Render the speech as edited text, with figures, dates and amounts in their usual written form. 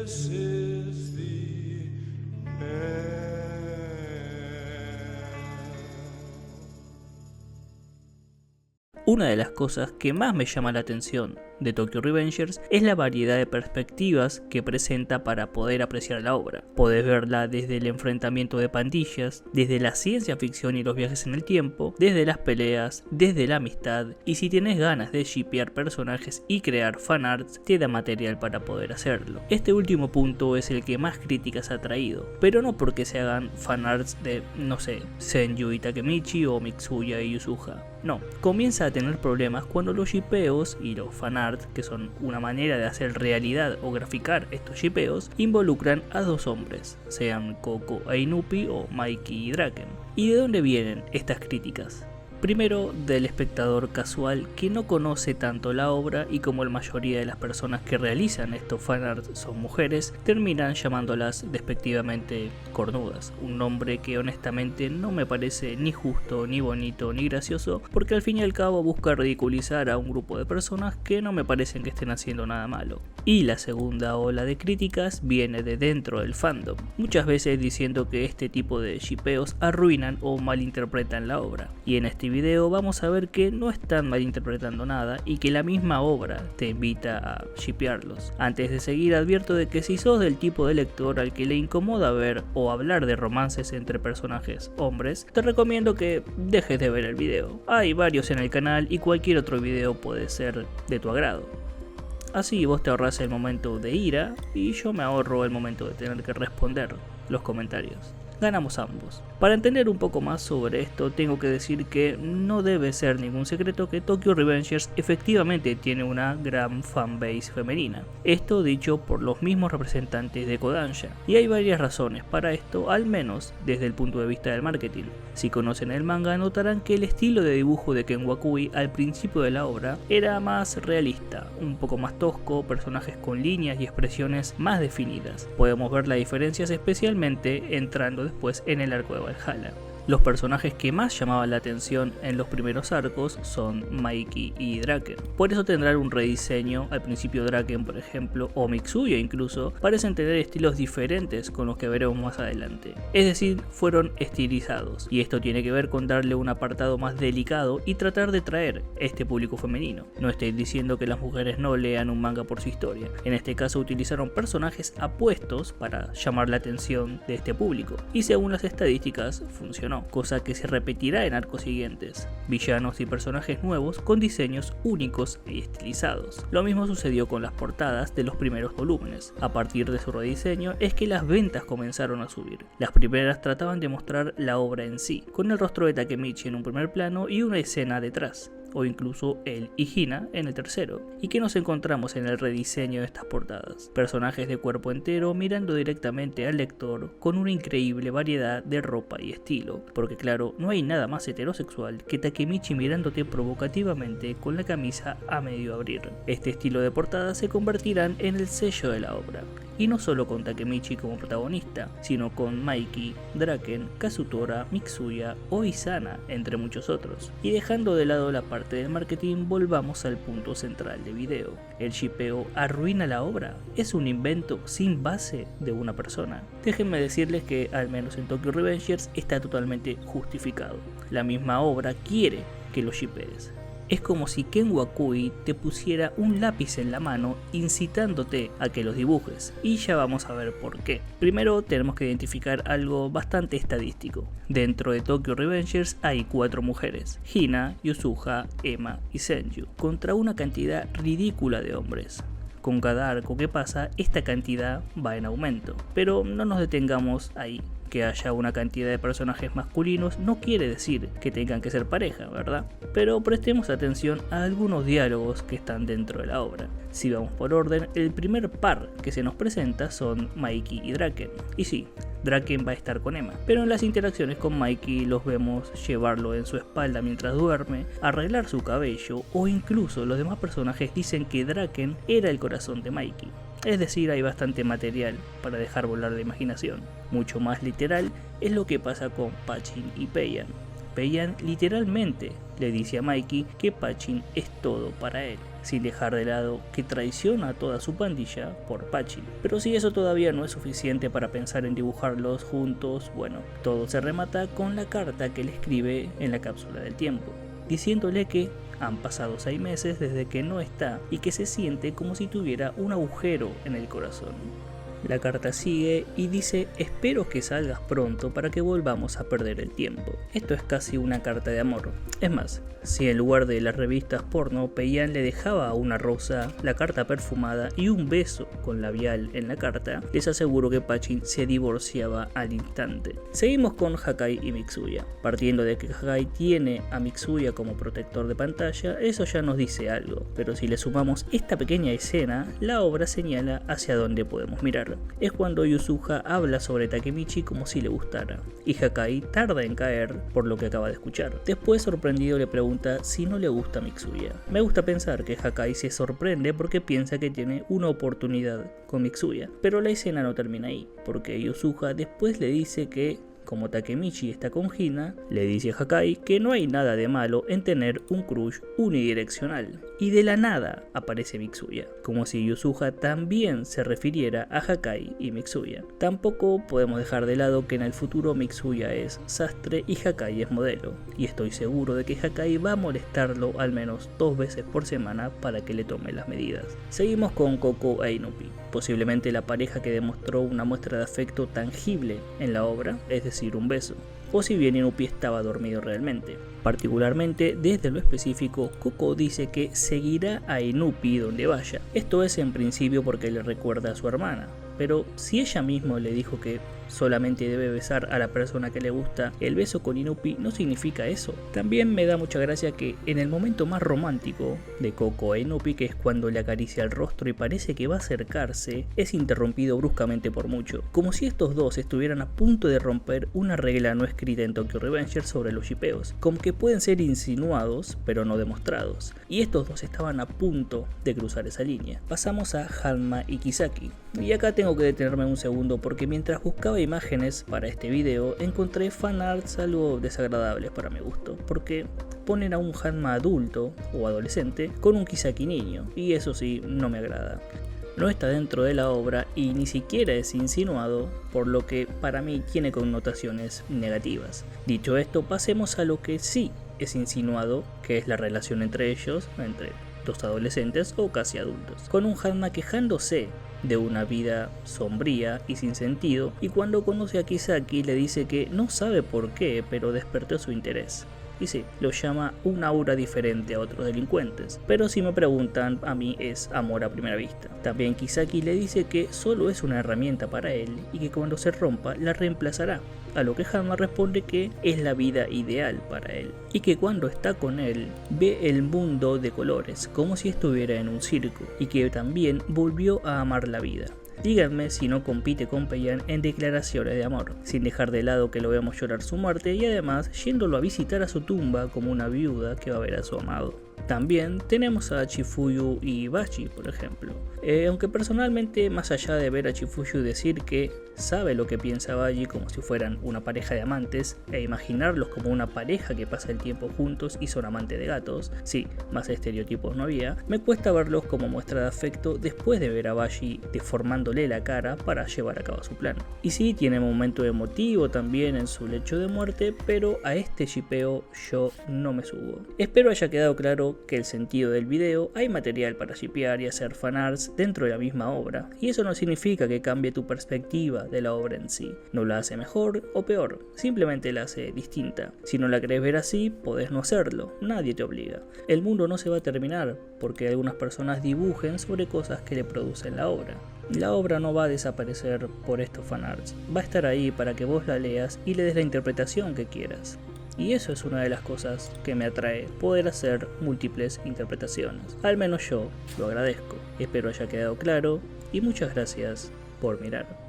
this is the end. Una de las cosas que más me llama la atención de Tokyo Revengers es la variedad de perspectivas que presenta para poder apreciar la obra. Podés verla desde el enfrentamiento de pandillas, desde la ciencia ficción y los viajes en el tiempo, desde las peleas, desde la amistad, y si tenés ganas de shippear personajes y crear fanarts, te da material para poder hacerlo. Este último punto es el que más críticas ha traído, pero no porque se hagan fanarts de, no sé, Senju y Takemichi o Mitsuya y Yusuha. No, comienza a tener problemas cuando los shippeos y los fanarts, que son una manera de hacer realidad o graficar estos shippeos, involucran a dos hombres, sean Koko e Inupi o Mikey y Draken. ¿Y de dónde vienen estas críticas? Primero, del espectador casual que no conoce tanto la obra y como la mayoría de las personas que realizan estos fanarts son mujeres, terminan llamándolas despectivamente cornudas, un nombre que honestamente no me parece ni justo, ni bonito, ni gracioso, porque al fin y al cabo busca ridiculizar a un grupo de personas que no me parecen que estén haciendo nada malo. Y la segunda ola de críticas viene de dentro del fandom, muchas veces diciendo que este tipo de shippeos arruinan o malinterpretan la obra, y en este video vamos a ver que no están malinterpretando nada y que la misma obra te invita a shippearlos. Antes de seguir, advierto de que si sos del tipo de lector al que le incomoda ver o hablar de romances entre personajes hombres, te recomiendo que dejes de ver el video. Hay varios en el canal y cualquier otro video puede ser de tu agrado. Así vos te ahorras el momento de ira y yo me ahorro el momento de tener que responder los comentarios. Ganamos ambos. Para entender un poco más sobre esto, tengo que decir que no debe ser ningún secreto que Tokyo Revengers efectivamente tiene una gran fanbase femenina. Esto dicho por los mismos representantes de Kodansha. Y hay varias razones para esto, al menos desde el punto de vista del marketing. Si conocen el manga, notarán que el estilo de dibujo de Ken Wakui al principio de la obra era más realista, un poco más tosco, personajes con líneas y expresiones más definidas. Podemos ver las diferencias especialmente entrando después en el arco de Valhalla. Los personajes que más llamaban la atención en los primeros arcos son Mikey y Draken. Por eso tendrán un rediseño. Al principio Draken, por ejemplo, o Mitsuya incluso, parecen tener estilos diferentes con los que veremos más adelante. Es decir, fueron estilizados. Y esto tiene que ver con darle un apartado más delicado y tratar de traer este público femenino. No estoy diciendo que las mujeres no lean un manga por su historia. En este caso utilizaron personajes apuestos para llamar la atención de este público. Y según las estadísticas, funcionó. Cosa que se repetirá en arcos siguientes, villanos y personajes nuevos con diseños únicos y estilizados. Lo mismo sucedió con las portadas de los primeros volúmenes. A partir de su rediseño es que las ventas comenzaron a subir. Las primeras trataban de mostrar la obra en sí, con el rostro de Takemichi en un primer plano y una escena detrás, o incluso él y Hina en el tercero. ¿Y qué nos encontramos en el rediseño de estas portadas? Personajes de cuerpo entero mirando directamente al lector con una increíble variedad de ropa y estilo, porque claro, no hay nada más heterosexual que Takemichi mirándote provocativamente con la camisa a medio abrir. Este estilo de portadas se convertirán en el sello de la obra. Y no solo con Takemichi como protagonista, sino con Mikey, Draken, Kazutora, Mitsuya o Izana, entre muchos otros. Y dejando de lado la parte del marketing, volvamos al punto central del video. ¿El shippeo arruina la obra? ¿Es un invento sin base de una persona? Déjenme decirles que, al menos en Tokyo Revengers, está totalmente justificado. La misma obra quiere que lo shippees. Es como si Ken Wakui te pusiera un lápiz en la mano incitándote a que los dibujes, y ya vamos a ver por qué. Primero tenemos que identificar algo bastante estadístico. Dentro de Tokyo Revengers hay 4 mujeres, Hina, Yusuha, Emma y Senju, contra una cantidad ridícula de hombres. Con cada arco que pasa, esta cantidad va en aumento, pero no nos detengamos ahí. Que haya una cantidad de personajes masculinos no quiere decir que tengan que ser pareja, ¿verdad? Pero prestemos atención a algunos diálogos que están dentro de la obra. Si vamos por orden, el primer par que se nos presenta son Mikey y Draken. Y sí, Draken va a estar con Emma, pero en las interacciones con Mikey los vemos llevarlo en su espalda mientras duerme, arreglar su cabello, o incluso los demás personajes dicen que Draken era el corazón de Mikey. Es decir, hay bastante material para dejar volar la imaginación. Mucho más literal es lo que pasa con Pachin y Peian. Peian literalmente le dice a Mikey que Pachin es todo para él. sin dejar de lado que traiciona a toda su pandilla por Pachín. Pero si eso todavía no es suficiente para pensar en dibujarlos juntos, bueno, todo se remata con la carta que le escribe en la cápsula del tiempo, diciéndole que han pasado 6 meses desde que no está y que se siente como si tuviera un agujero en el corazón. La carta sigue y dice: espero que salgas pronto para que volvamos a perder el tiempo. Esto es casi una carta de amor. Es más, si en lugar de las revistas porno Peian le dejaba una rosa, la carta perfumada y un beso con labial en la carta, les aseguro que Pachín se divorciaba al instante. Seguimos con Hakai y Mitsuya. Partiendo de que Hakai tiene a Mitsuya como protector de pantalla, eso ya nos dice algo, pero si le sumamos esta pequeña escena, la obra señala hacia dónde podemos mirar. Es cuando Yusuha habla sobre Takemichi como si le gustara, y Hakai tarda en caer por lo que acaba de escuchar. Después, sorprendido, le pregunta si no le gusta Mitsuya. Me gusta pensar que Hakai se sorprende porque piensa que tiene una oportunidad con Mitsuya, pero la escena no termina ahí, porque Yusuha después le dice que, como Takemichi está con Hina, le dice a Hakai que no hay nada de malo en tener un crush unidireccional. Y de la nada aparece Mitsuya, como si Yusuha también se refiriera a Hakai y Mitsuya. Tampoco podemos dejar de lado que en el futuro Mitsuya es sastre y Hakai es modelo, y estoy seguro de que Hakai va a molestarlo al menos 2 veces por semana para que le tome las medidas. Seguimos con Koko e Inupi, posiblemente la pareja que demostró una muestra de afecto tangible en la obra, es decir, un beso, o si bien Inupi estaba dormido realmente. Particularmente, desde lo específico, Koko dice que seguirá a Inupi donde vaya. Esto es en principio porque le recuerda a su hermana, pero si ella misma le dijo que solamente debe besar a la persona que le gusta, el beso con Inupi no significa eso. También me da mucha gracia que en el momento más romántico de Koko e Inupi, que es cuando le acaricia el rostro y parece que va a acercarse, es interrumpido bruscamente por Mucho, como si estos dos estuvieran a punto de romper una regla no escrita en Tokyo Revengers sobre los shippeos, como que pueden ser insinuados pero no demostrados, y estos dos estaban a punto de cruzar esa línea. Pasamos a Hanma y Kisaki, y acá tengo que detenerme un segundo porque mientras buscaba imágenes para este video encontré fanarts algo desagradables para mi gusto, porque ponen a un Hanma adulto o adolescente con un Kisaki niño, y eso sí no me agrada. No está dentro de la obra y ni siquiera es insinuado, por lo que para mí tiene connotaciones negativas. Dicho esto, pasemos a lo que sí es insinuado, que es la relación entre ellos, entre dos adolescentes o casi adultos, con un Hanma quejándose de una vida sombría y sin sentido, y cuando conoce a Kisaki le dice que no sabe por qué, pero despertó su interés. Y sí, lo llama un aura diferente a otros delincuentes, pero si me preguntan, a mí es amor a primera vista. También Kisaki le dice que solo es una herramienta para él y que cuando se rompa la reemplazará, a lo que Hanma responde que es la vida ideal para él, y que cuando está con él ve el mundo de colores, como si estuviera en un circo, y que también volvió a amar la vida. Díganme si no compite con Peian en declaraciones de amor, sin dejar de lado que lo vemos llorar su muerte y además yéndolo a visitar a su tumba como una viuda que va a ver a su amado. También tenemos a Chifuyu y Bachi, por ejemplo. Aunque personalmente, más allá de ver a Chifuyu decir que sabe lo que piensa Bachi como si fueran una pareja de amantes, e imaginarlos como una pareja que pasa el tiempo juntos y son amantes de gatos, sí, más estereotipos no había, me cuesta verlos como muestra de afecto después de ver a Bachi deformándole la cara para llevar a cabo su plan. Y sí, tiene un momento emotivo también en su lecho de muerte, pero a este shippeo yo no me subo. Espero haya quedado claro que el sentido del video, hay material para shippear y hacer fanarts dentro de la misma obra, y eso no significa que cambie tu perspectiva de la obra en sí, no la hace mejor o peor, simplemente la hace distinta. Si no la querés ver así, podés no hacerlo, nadie te obliga. El mundo no se va a terminar porque algunas personas dibujen sobre cosas que le producen la obra. La obra no va a desaparecer por estos fanarts, va a estar ahí para que vos la leas y le des la interpretación que quieras. Y eso es una de las cosas que me atrae, poder hacer múltiples interpretaciones. Al menos yo lo agradezco. Espero haya quedado claro y muchas gracias por mirar.